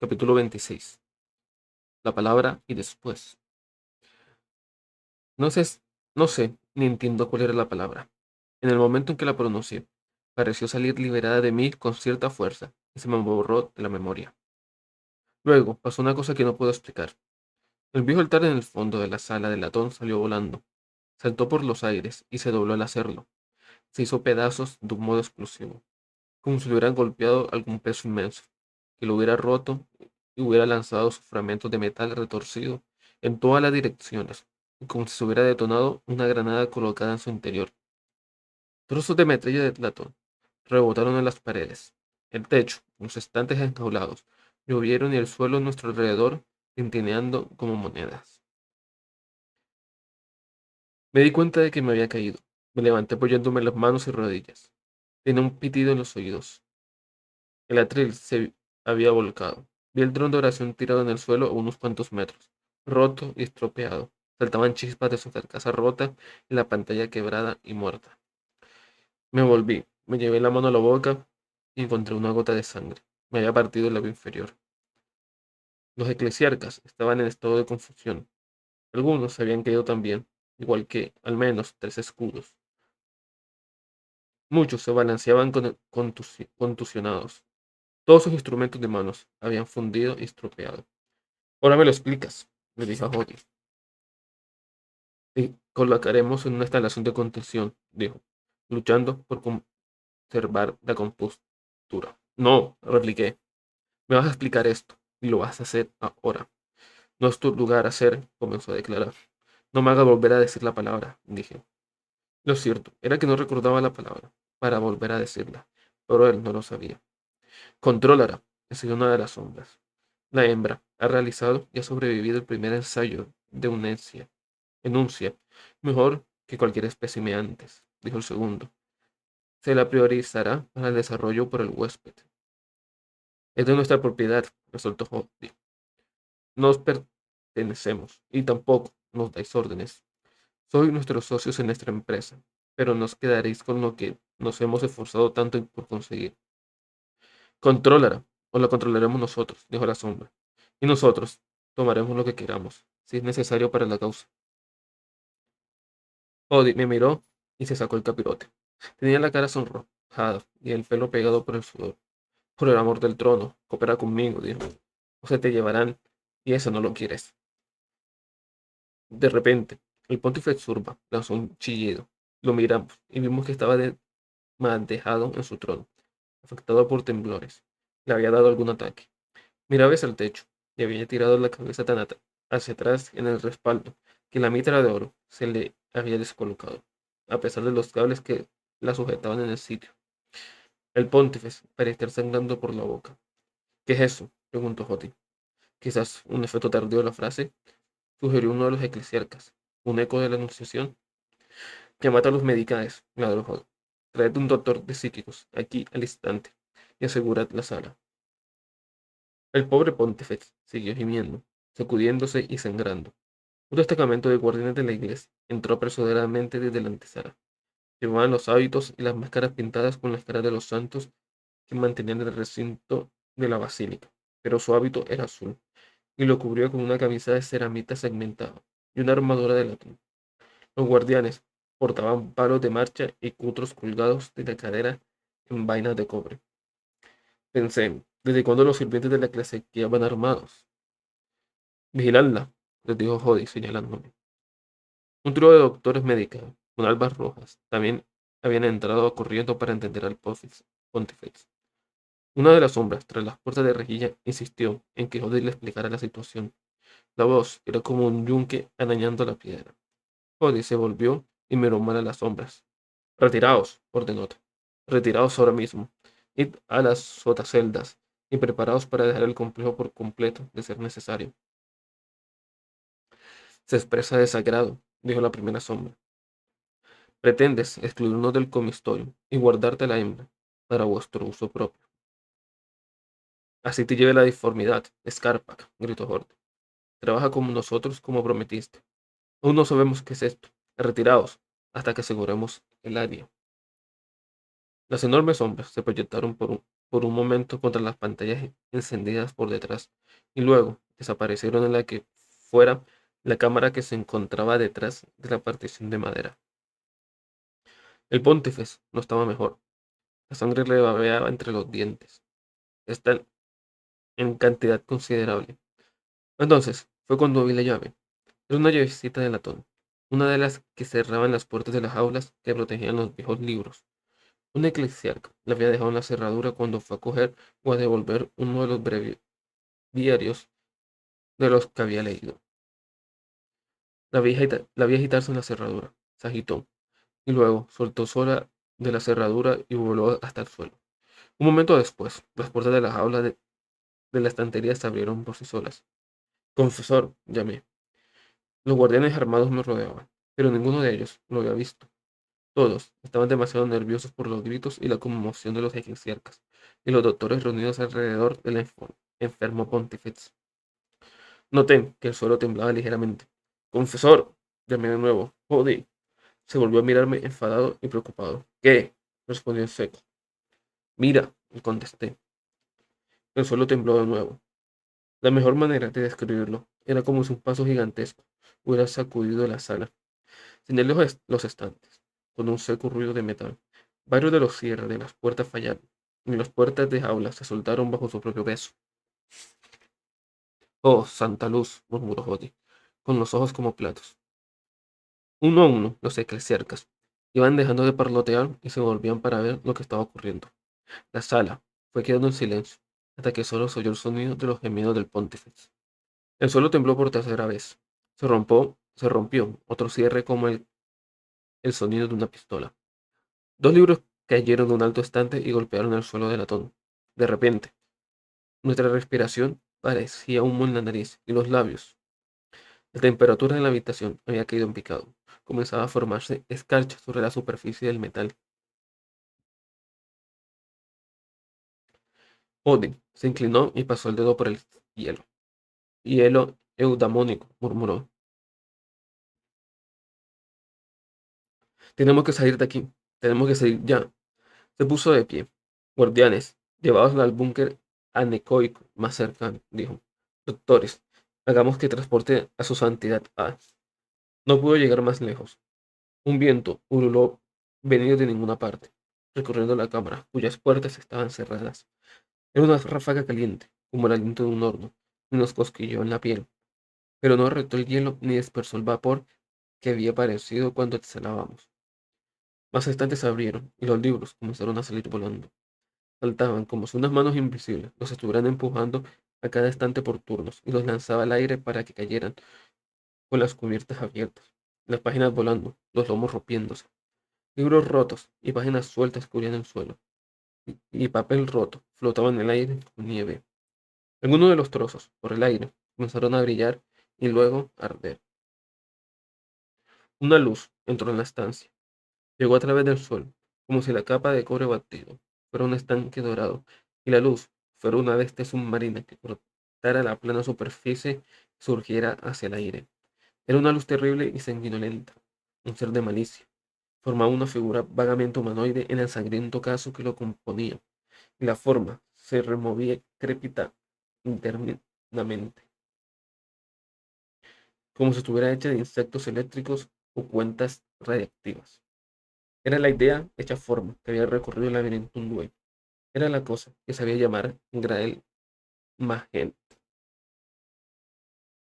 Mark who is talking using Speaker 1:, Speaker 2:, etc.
Speaker 1: Capítulo 26. La palabra y después. No sé, no sé, ni entiendo cuál era la palabra. En el momento en que la pronuncié, pareció salir liberada de mí con cierta fuerza y se me borró de la memoria. Luego pasó una cosa que no puedo explicar. El viejo altar en el fondo de la sala de latón salió volando, saltó por los aires y se dobló al hacerlo. Se hizo pedazos de un modo explosivo, como si le hubieran golpeado algún peso inmenso, que lo hubiera roto y hubiera lanzado sus fragmentos de metal retorcido en todas las direcciones, y como si se hubiera detonado una granada colocada en su interior. Trozos de metralla de latón rebotaron en las paredes, el techo, los estantes enjaulados, llovieron y el suelo a nuestro alrededor tintineando como monedas. Me di cuenta de que me había caído. Me levanté apoyándome en las manos y rodillas. Tenía un pitido en los oídos. El atril se había volcado. Vi el dron de oración tirado en el suelo a unos cuantos metros, roto y estropeado. Saltaban chispas de su carcasa rota y la pantalla quebrada y muerta. Me volví, me llevé la mano a la boca y encontré una gota de sangre. Me había partido el labio inferior. Los eclesiarcas estaban en estado de confusión. Algunos se habían caído también, igual que al menos 3 escudos. Muchos se balanceaban contusionados. Todos sus instrumentos de manos habían fundido y estropeado. Ahora me lo explicas, le dije a Jody. Y colocaremos en una instalación de contención, dijo, luchando por conservar la compostura. No, repliqué. Me vas a explicar esto, y lo vas a hacer ahora. No es tu lugar hacer, comenzó a declarar. No me haga volver a decir la palabra, dije. Lo cierto era que no recordaba la palabra para volver a decirla, pero él no lo sabía. Controlará, enseñó una de las sombras. La hembra ha realizado y ha sobrevivido el primer ensayo de enuncia, mejor que cualquier espécimen antes, dijo el segundo. Se la priorizará para el desarrollo por el huésped. Es de nuestra propiedad, resaltó Hobby. No os pertenecemos y tampoco nos dais órdenes. Sois nuestros socios en nuestra empresa, pero nos quedaréis con lo que nos hemos esforzado tanto por conseguir. Controlará, o lo controlaremos nosotros, dijo la sombra. Y nosotros tomaremos lo que queramos, si es necesario para la causa. Odie me miró y se sacó el capirote. Tenía la cara sonrojada y el pelo pegado por el sudor. Por el amor del trono, coopera conmigo, dijo. O se te llevarán, y eso no lo quieres. De repente, el pontífice Zurba lanzó un chillido. Lo miramos y vimos que estaba dejado en su trono, afectado por temblores. Le había dado algún ataque. Miraba hacia el techo y había tirado la cabeza tan hacia atrás en el respaldo que la mitra de oro se le había descolocado, a pesar de los cables que la sujetaban en el sitio. El pontífice parecía estar sangrando por la boca. ¿Qué es eso?, preguntó Joti. Quizás un efecto tardío de la frase, sugirió uno de los eclesiarcas. ¿Un eco de la anunciación? Que mata a los medicales, ladró Joti. Traed un doctor de psíquicos, aquí al instante, y asegurad la sala. El pobre pontífice siguió gimiendo, sacudiéndose y sangrando. Un destacamento de guardianes de la iglesia entró apresuradamente desde la antesala. Llevaban los hábitos y las máscaras pintadas con las caras de los santos que mantenían el recinto de la basílica, pero su hábito era azul, y lo cubrió con una camisa de ceramita segmentada y una armadura de latón. Los guardianes portaban palos de marcha y cutros colgados de la cadera en vainas de cobre. Pensé, ¿desde cuándo los sirvientes de la clase van armados? Vigiladla, les dijo Jody señalándome. Un trío de doctores medicados, con albas rojas, también habían entrado corriendo para entender al pontífice. Una de las sombras, tras las puertas de rejilla, insistió en que Jody le explicara la situación. La voz era como un yunque arañando la piedra. Jody se volvió y miró mal a las sombras. Retiraos, ordenó. Retiraos ahora mismo. Id a las sotaceldas y preparaos para dejar el complejo por completo, de ser necesario. Se expresa desagrado, dijo la primera sombra. Pretendes excluirnos del comistorio y guardarte la hembra para vuestro uso propio. Así te lleve la disformidad, Scarpac, gritó Horde. Trabaja con nosotros como prometiste. Aún no sabemos qué es esto. Retiraos hasta que aseguremos el área. Las enormes sombras se proyectaron por un momento contra las pantallas encendidas por detrás y luego desaparecieron en la que fuera la cámara que se encontraba detrás de la partición de madera. El Pontífice no estaba mejor. La sangre le babeaba entre los dientes. Esta en cantidad considerable. Entonces, fue cuando vi la llave. Era una llavecita de latón, una de las que cerraban las puertas de las aulas que protegían los viejos libros. Un eclesiarca la había dejado en la cerradura cuando fue a coger o a devolver uno de los breviarios de los que había leído. La vi agitarse en la cerradura, se agitó, y luego soltó sola de la cerradura y voló hasta el suelo. Un momento después, las puertas de las aulas de la estantería se abrieron por sí solas. Confesor, llamé. Los guardianes armados me rodeaban, pero ninguno de ellos lo había visto. Todos estaban demasiado nerviosos por los gritos y la conmoción de los eclesiarcas y los doctores reunidos alrededor del enfermo pontífice. Noté que el suelo temblaba ligeramente. Confesor, llamé de nuevo. Joder. Se volvió a mirarme enfadado y preocupado. ¿Qué? Respondió en seco. Mira, le contesté. El suelo tembló de nuevo. La mejor manera de describirlo era como si un paso gigantesco hubiera sacudido la sala. Señalé los estantes, con un seco ruido de metal. Varios de los cierres de las puertas fallaron, y las puertas de jaula se soltaron bajo su propio peso. Oh, santa luz, murmuró Jody, con los ojos como platos. Uno a uno, los eclesiarcas iban dejando de parlotear y se volvían para ver lo que estaba ocurriendo. La sala fue quedando en silencio, hasta que solo se oyó el sonido de los gemidos del pontífice. El suelo tembló por tercera vez. Se rompió otro cierre como el sonido de una pistola. Dos libros cayeron de un alto estante y golpearon el suelo de latón. De repente, nuestra respiración parecía humo en la nariz y los labios. La temperatura en la habitación había caído en picado. Comenzaba a formarse escarcha sobre la superficie del metal. Odin se inclinó y pasó el dedo por el hielo. Hielo eudamónico, murmuró. Tenemos que salir de aquí. Tenemos que salir ya. Se puso de pie. Guardianes, llevados al búnker anecoico más cercano, dijo. Doctores, hagamos que transporte a su santidad A. No pudo llegar más lejos. Un viento ululó venido de ninguna parte, recorriendo la cámara, cuyas puertas estaban cerradas. Era una ráfaga caliente, como el aliento de un horno, y nos cosquilló en la piel, pero no retó el hielo ni dispersó el vapor que había aparecido cuando exhalábamos. Más estantes se abrieron, y los libros comenzaron a salir volando. Saltaban como si unas manos invisibles los estuvieran empujando a cada estante por turnos, y los lanzaba al aire para que cayeran con las cubiertas abiertas, las páginas volando, los lomos rompiéndose. Libros rotos y páginas sueltas cubrían el suelo, y papel roto flotaba en el aire como nieve. Algunos de los trozos, por el aire, comenzaron a brillar y luego a arder. Una luz entró en la estancia. Llegó a través del suelo, como si la capa de cobre batido fuera un estanque dorado, y la luz fuera una bestia submarina que cortara la plana superficie y surgiera hacia el aire. Era una luz terrible y sanguinolenta, un ser de malicia. Formaba una figura vagamente humanoide en el sangriento caso que lo componía, y la forma se removía crepita internamente, como si estuviera hecha de insectos eléctricos o cuentas radiactivas. Era la idea hecha forma que había recorrido el laberinto Undue. Era la cosa que sabía llamar Grael Magent.